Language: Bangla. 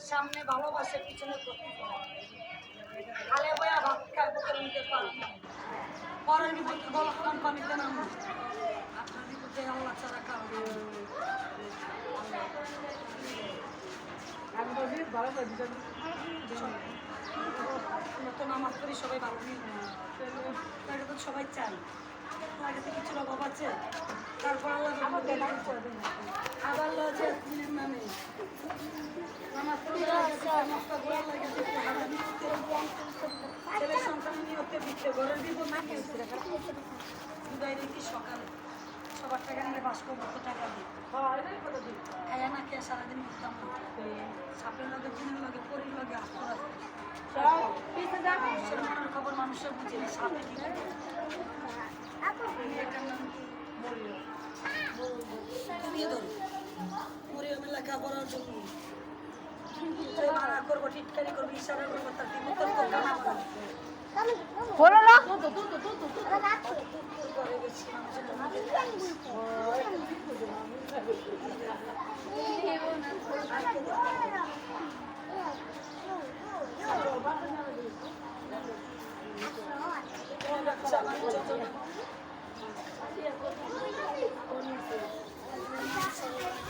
সামনে ভালোবাসে পিছনে খালে বয়া ভাত খায় বুকের মুখে পানি পরের বিপদে গলা খান পানিতে নামবে আপনার বিপদে আল্লাহ ছাড়া কারণ নতুন নামাজ করি সবাই ভালো তাকে তো সবাই চাই আগে তো কিছু অভাব আছে তারপর আল্লাহ আবার লজে দিনের নামে নামাজ পড়ে ছেলে সন্তান নিয়তে দিচ্ছে ঘরের বিপদ না খেয়েছে দুদাই দেখি সকালে সবার টাকা নিয়ে বাস করবো তো টাকা দিই খাইয়া না খেয়ে সারাদিন উঠতাম সাপের লগে দিনের লগে পরির লগে আস্তরা খবর মানুষের বুঝে না সাপে কি মরিয়মের লেখাপড়ার জন্য ভাড়া করবো টিটকারি করবো ইশারা করবো তার বিপদ বলো না